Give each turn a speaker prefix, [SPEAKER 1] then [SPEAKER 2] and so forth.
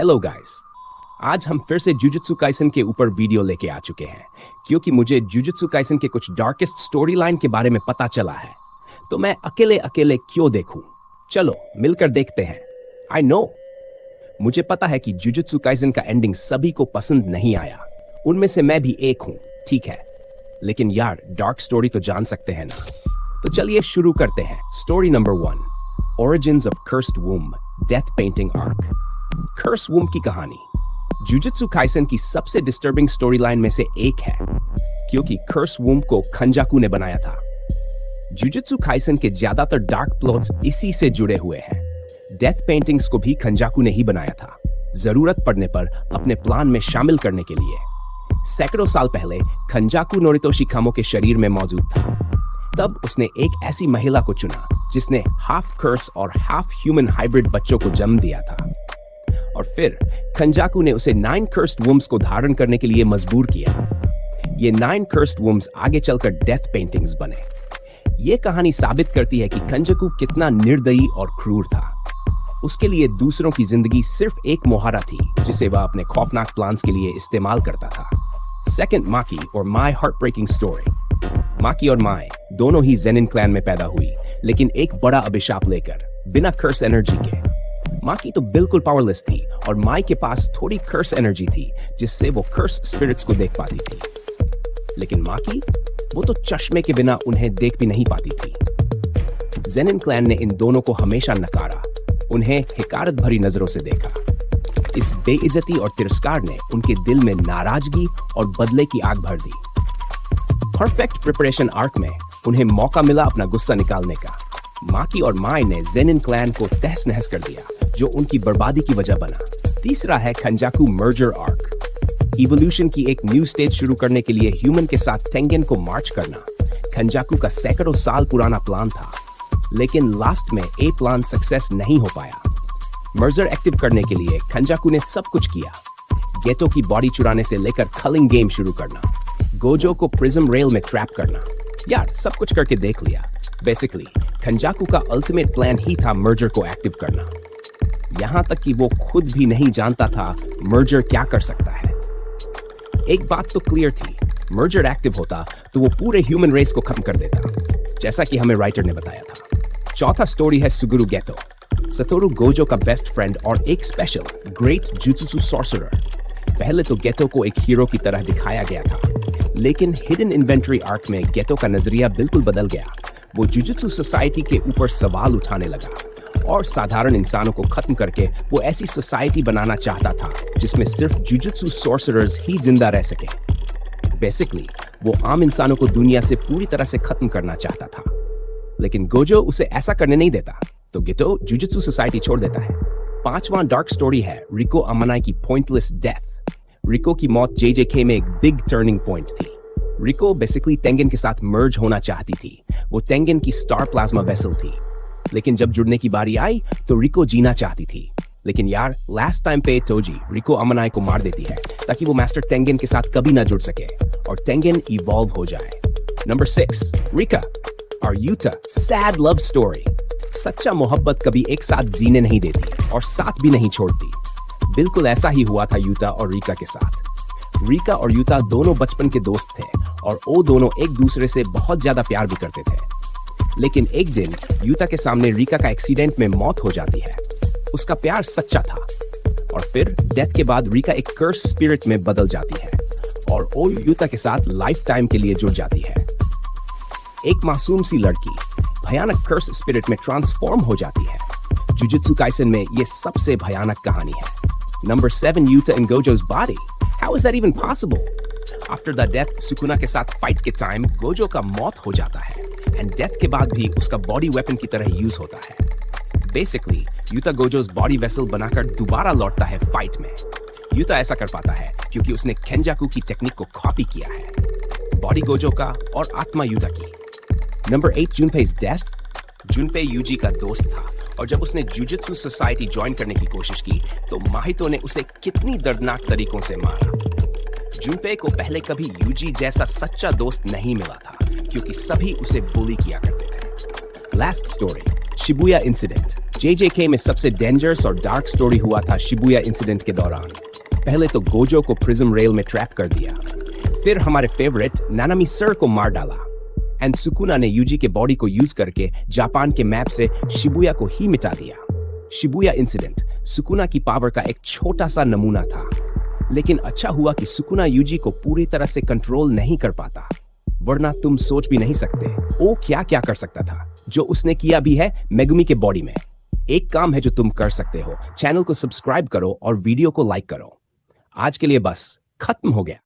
[SPEAKER 1] Hello guys, आज हम फिर से जुजुत्सु काइसन के ऊपर वीडियो लेके आ चुके हैं क्योंकि मुझे जुजुत्सु काइसन के कुछ डार्केस्ट स्टोरी लाइन के बारे में पता चला है। तो मैं अकेले अकेले क्यों देखूं? चलो मिलकर देखते हैं। आई नो, मुझे पता है कि जुजुत्सु काइसन का एंडिंग सभी को पसंद नहीं आया, उनमें से मैं भी एक हूं, ठीक है। लेकिन यार, डार्क स्टोरी तो जान सकते हैं ना। तो चलिए शुरू करते हैं। Story number 1, origins of cursed womb, death painting arc. Curse womb की कहानी जुजुत्सु काइसन की सबसे डिस्टर्बिंग स्टोरी लाइन में से एक है क्योंकि कर्स वूम को खंजाकू ने बनाया था। जुजुत्सु काइसन के ज्यादातर डार्क प्लॉट्स इसी से जुड़े हुए हैं। डेथ पेंटिंग्स को भी खंजाकू ने ही बनाया था, जरूरत पड़ने पर अपने प्लान में शामिल करने के लिए। सैकड़ों साल पहले खंजाकू नोरितोशी कामो के शरीर में मौजूद था। तब उसने एक ऐसी महिला को चुना जिसने हाफ कर्स और हाफ ह्यूमन हाइब्रिड बच्चों को जन्म दिया था, और फिर खंजाकू ने उसे 9 कर्स्ड वुम्स को धारण करने के लिए मजबूर किया। ये 9 कर्स्ड वुम्स आगे चलकर डेथ पेंटिंग्स बने। ये कहानी साबित करती है कि खंजाकू कितना निर्दयी और क्रूर था। उसके लिए दूसरों की जिंदगी सिर्फ एक मोहरा थी जिसे वह अपने खौफनाक प्लान्स के लिए इस्तेमाल करता था। सेकंड, माकी और माई हार्ट ब्रेकिंग स्टोरी। माकी और माई दोनों ही जेनिन क्लैन में पैदा हुई, लेकिन एक बड़ा अभिशाप लेकर, बिना कर्स एनर्जी के। माकी तो बिल्कुल पावरलेस थी और माई के पास थोड़ी कर्स एनर्जी थी जिससे वो कर्स स्पिरिट्स को देख पाती थी। लेकिन माकी, वो तो चश्मे के बिना उन्हें देख भी नहीं पाती थी। जेनिन क्लैन ने इन दोनों को हमेशा नकारा, उन्हें हिकारत भरी नजरों से देखा। इस बेइज्जती और तिरस्कार ने उनके दिल में नाराजगी और बदले की आग भर दी। परफेक्ट प्रिपरेशन आर्क में उन्हें मौका मिला अपना गुस्सा निकालने का। माकी और माई ने जेनिन क्लैन को तहस नहस कर दिया, जो उनकी बर्बादी की वजह बना। तीसरा है खंजाकू मर्जर आर्क। इवोल्यूशन की एक न्यू स्टेज शुरू करने के लिए ह्यूमन के साथ टेंगन को मार्च करना खंजाकू का सैकड़ों साल पुराना प्लान था, लेकिन लास्ट में ए प्लान सक्सेस नहीं हो पाया। मर्जर एक्टिव करने के लिए खंजाकू ने सब कुछ किया, गेटो की बॉडी चुराने से लेकर खलिंग गेम शुरू करना, गोजो को प्रिज्म रेल में ट्रैप करना। यार, सब कुछ करके देख लिया। बेसिकली खंजाकू का अल्टीमेट प्लान ही था मर्जर को एक्टिव करना। यहां तक कि वो खुद भी नहीं जानता था मर्जर क्या कर सकता है। एक बात तो क्लियर थी, मर्जर एक्टिव होता तो वो पूरे ह्यूमन रेस को खत्म कर देता, जैसा कि हमें राइटर ने बताया था। चौथा स्टोरी है सुगुरु गेतो, सतोरु गोजो का बेस्ट फ्रेंड और एक स्पेशल ग्रेट जुजुत्सु सॉर्सरर। पहले तो गेतो को एक हीरो की तरह दिखाया गया था, लेकिन हिडन इन्वेंटरी आर्क में गेतो का नजरिया बिल्कुल बदल गया। वो जुजुत्सु सोसाइटी के ऊपर सवाल उठाने लगा और साधारण इंसानों को खत्म करके वो ऐसी सोसाइटी बनाना चाहता था जिसमें सिर्फ जुजुत्सु सॉर्सरर्स ही जिंदा रह सके। बेसिकली वो आम इंसानों को दुनिया से पूरी तरह से खत्म करना चाहता था, लेकिन गोजो उसे ऐसा करने नहीं देता, तो गेतो जुजुत्सु सोसाइटी छोड़ देता है। पांचवां डार्क स्टोरी है रिको अमानाई की पॉइंटलेस डेथ। रिको की मौत जेजेके में एक बिग टर्निंग पॉइंट थी। रिको बेसिकली टेंगन के साथ मर्ज होना चाहती थी। वो टेंगन की स्टार प्लाज्मा वेसल थी, लेकिन जब जुड़ने की बारी आई तो रिको जीना चाहती थी। लेकिन यार, लास्ट टाइम पे तोजी रिको अमानाई को मार देती है ताकि वो मास्टर टेंगन के साथ कभी ना जुड़ सके और टेंगन इवॉल्व हो जाए। नंबर 6, रिका और यूटा सैड लव स्टोरी। सच्चा मोहब्बत कभी एक साथ जीने नहीं देती और साथ भी नहीं छोड़ती। बिल्कुल ऐसा ही हुआ था यूटा और रिका के साथ। रिका और यूटा दोनों बचपन के दोस्त थे और वो दोनों एक दूसरे से बहुत ज्यादा प्यार भी करते थे। लेकिन एक दिन यूटा के सामने रिका का एक्सीडेंट में मौत हो जाती है। उसका प्यार सच्चा था, और फिर डेथ के बाद रिका एक कर्स स्पिरिट में बदल जाती है और वो यूटा के साथ लाइफ टाइम के लिए जुड़ जाती है। एक मासूम सी लड़की भयानक कर्स स्पिरिट में ट्रांसफॉर्म हो जाती है। जुजुत्सु काइसन में ये सबसे भयानक कहानी है। Number 7, Yuta in Gojo's body. How is that even possible? After the death, Sukuna के साथ फाइट के टाइम गोजो का मौत हो जाता है, एंड डेथ के बाद भी उसका बॉडी वेपन की तरह यूज होता है। बेसिकली यूटा गोजो's बॉडी वेसल बनाकर दोबारा लौटता है फाइट में। यूटा ऐसा कर पाता है क्योंकि उसने खेंजाकू की टेक्निक को कॉपी किया है, बॉडी गोजो का और आत्मा यूटा की। Number 8, Junpei's death. Junpei Yuji का दोस्त था और जब उसने जुजुत्सु सोसाइटी ज्वाइन करने की कोशिश की तो माहितो ने उसे कितनी दर्दनाक तरीकों से मारा। जुनपे को पहले कभी यूजी जैसा सच्चा दोस्त नहीं मिला था क्योंकि सभी उसे बुली किया करते थे। Last story, Shibuya incident. JJK में सबसे डेंजरस और डार्क स्टोरी हुआ था शिबुया इंसिडेंट के दौरान। पहले तो गोजो को प्रिज्म रेल में ट्रैप कर दिया, फिर हमारे फेवरेट नानामी सर को मार डाला, एंड सुकुना ने यूजी के बॉडी को यूज करके जापान के मैप से शिबुया को ही मिटा दिया। शिबुया इंसिडेंट सुकुना की पावर का एक छोटा सा नमूना था, लेकिन अच्छा हुआ कि सुकुना यूजी को पूरी तरह से कंट्रोल नहीं कर पाता, वरना तुम सोच भी नहीं सकते वो क्या क्या कर सकता था, जो उसने किया भी है मेगुमी के बॉडी में। एक काम है जो तुम कर सकते हो, चैनल को सब्सक्राइब करो और वीडियो को लाइक करो। आज के लिए बस खत्म हो गया।